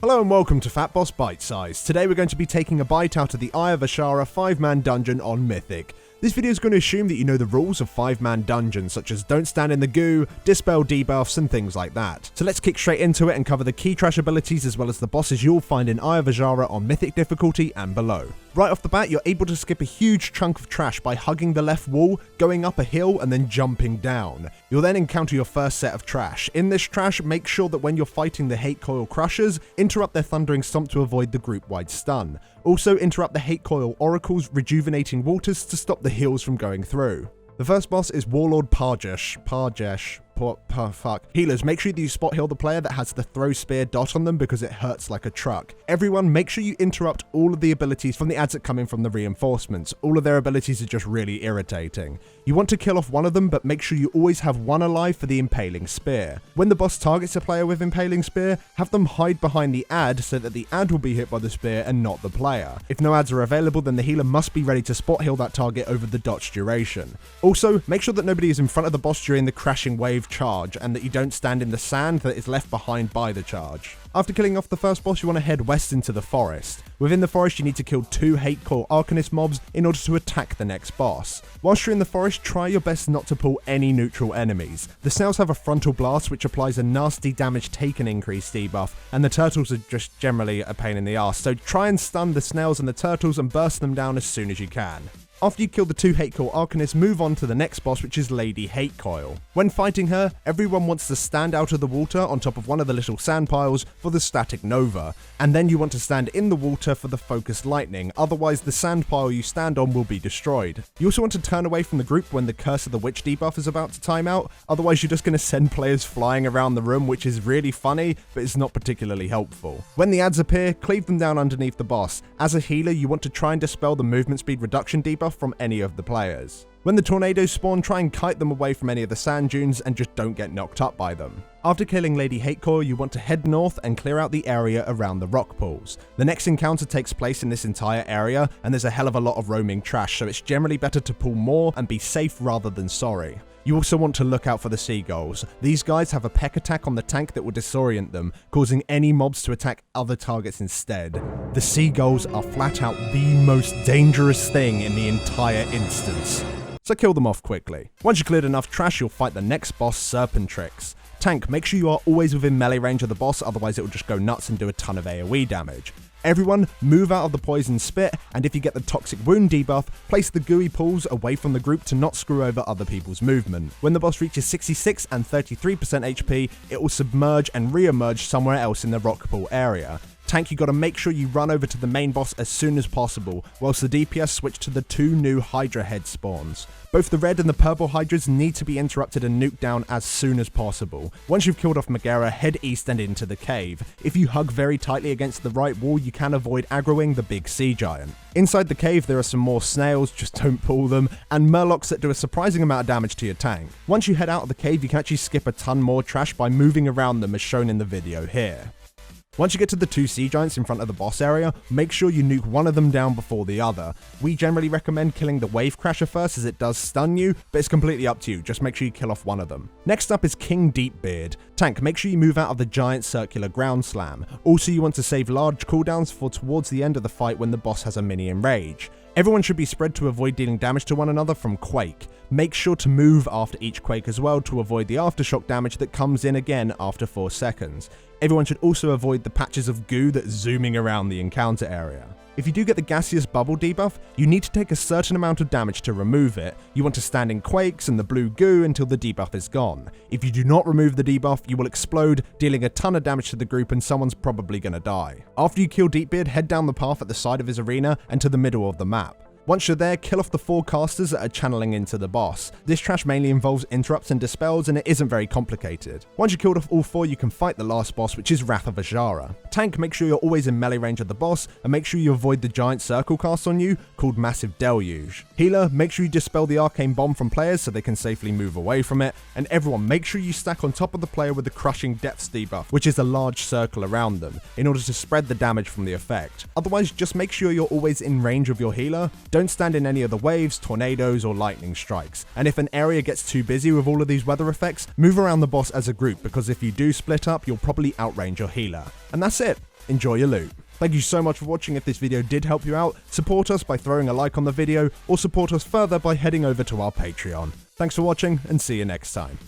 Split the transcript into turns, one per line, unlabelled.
Hello and welcome to Fatboss Bitesize. Today we're going to be taking a bite out of the Eye of Azshara 5-man dungeon on Mythic. This video is going to assume that you know the rules of 5-man dungeons, such as don't stand in the goo, dispel debuffs and things like that. So let's kick straight into it and cover the key trash abilities as well as the bosses you'll find in Eye of Azshara on Mythic difficulty and below. Right off the bat, you're able to skip a huge chunk of trash by hugging the left wall, going up a hill and then jumping down. You'll then encounter your first set of trash. In this trash, make sure that when you're fighting the Hatecore Crushers, interrupt their Thundering Stomp to avoid the group-wide stun. Also interrupt the Hatecore Oracle's Rejuvenating Waters to stop the heals from going through. The first boss is Warlord Paresh. Healers, make sure that you spot heal the player that has the throw spear dot on them because it hurts like a truck. Everyone, make sure you interrupt all of the abilities from the ads that come in from the reinforcements. All of their abilities are just really irritating. You want to kill off one of them, but make sure you always have one alive for the Impaling Spear. When the boss targets a player with Impaling Spear, have them hide behind the ad so that the ad will be hit by the spear and not the player. If no ads are available, then the healer must be ready to spot heal that target over the dot's duration. Also, make sure that nobody is in front of the boss during the crashing wave charge, and that you don't stand in the sand that is left behind by the charge. After killing off the first boss, you want to head west into the forest. Within the forest, you need to kill 2 Hatecore Arcanist mobs in order to attack the next boss. Whilst you're in the forest, try your best not to pull any neutral enemies. The snails have a frontal blast which applies a nasty damage taken increase debuff, and the turtles are just generally a pain in the arse, so try and stun the snails and the turtles and burst them down as soon as you can. After you kill the 2 Hatecore Arcanists, move on to the next boss, which is Lady Coil. When fighting her, everyone wants to stand out of the water on top of one of the little sand piles for the Static Nova, and then you want to stand in the water for the Focused Lightning, otherwise the sand pile you stand on will be destroyed. You also want to turn away from the group when the Curse of the Witch debuff is about to time out, otherwise you're just going to send players flying around the room, which is really funny, but it's not particularly helpful. When the ads appear, cleave them down underneath the boss. As a healer, you want to try and dispel the movement speed reduction debuff from any of the players. When the tornadoes spawn, try and kite them away from any of the sand dunes and just don't get knocked up by them. After killing Lady Hatecore, you want to head north and clear out the area around the rock pools. The next encounter takes place in this entire area, and there's a hell of a lot of roaming trash, so it's generally better to pull more and be safe rather than sorry. You also want to look out for the seagulls. These guys have a peck attack on the tank that will disorient them, causing any mobs to attack other targets instead. The seagulls are flat out the most dangerous thing in the entire instance, so kill them off quickly. Once you cleared enough trash, you'll fight the next boss, Serpent. Tank, make sure you are always within melee range of the boss, otherwise it will just go nuts and do a ton of AoE damage. Everyone, move out of the poison spit, and if you get the toxic wound debuff, place the gooey pools away from the group to not screw over other people's movement. When the boss reaches 66 and 33% HP, it will submerge and re-emerge somewhere else in the rock pool area. Tank, you gotta make sure you run over to the main boss as soon as possible, whilst the DPS switch to the 2 new Hydra head spawns. Both the red and the purple Hydras need to be interrupted and nuked down as soon as possible. Once you've killed off Megara, head east and into the cave. If you hug very tightly against the right wall, you can avoid aggroing the big sea giant. Inside the cave, there are some more snails, just don't pull them, and murlocs that do a surprising amount of damage to your tank. Once you head out of the cave, you can actually skip a ton more trash by moving around them as shown in the video here. Once you get to the 2 sea giants in front of the boss area, make sure you nuke one of them down before the other. We generally recommend killing the wave crasher first as it does stun you, but it's completely up to you, just make sure you kill off one of them. Next up is King Deepbeard. Tank, make sure you move out of the giant circular ground slam. Also, you want to save large cooldowns for towards the end of the fight when the boss has a mini enrage. Everyone should be spread to avoid dealing damage to one another from Quake. Make sure to move after each Quake as well to avoid the aftershock damage that comes in again after 4 seconds. Everyone should also avoid the patches of goo that's zooming around the encounter area. If you do get the gaseous bubble debuff, you need to take a certain amount of damage to remove it. You want to stand in quakes and the blue goo until the debuff is gone. If you do not remove the debuff, you will explode, dealing a ton of damage to the group and someone's probably gonna die. After you kill Deepbeard, head down the path at the side of his arena and to the middle of the map. Once you're there, kill off the 4 casters that are channeling into the boss. This trash mainly involves interrupts and dispels, and it isn't very complicated. Once you killed off all 4, you can fight the last boss, which is Rafa Bashara. Tank, make sure you're always in melee range of the boss, and make sure you avoid the giant circle cast on you, called Massive Deluge. Healer, make sure you dispel the arcane bomb from players so they can safely move away from it, and everyone, make sure you stack on top of the player with the Crushing Depths debuff, which is a large circle around them, in order to spread the damage from the effect. Otherwise, just make sure you're always in range of your healer. Don't Don't stand in any of the waves, tornadoes, or lightning strikes. And if an area gets too busy with all of these weather effects, move around the boss as a group, because if you do split up, you'll probably outrange your healer. And that's it. Enjoy your loot. Thank you so much for watching. If this video did help you out, support us by throwing a like on the video, or support us further by heading over to our Patreon. Thanks for watching, and see you next time.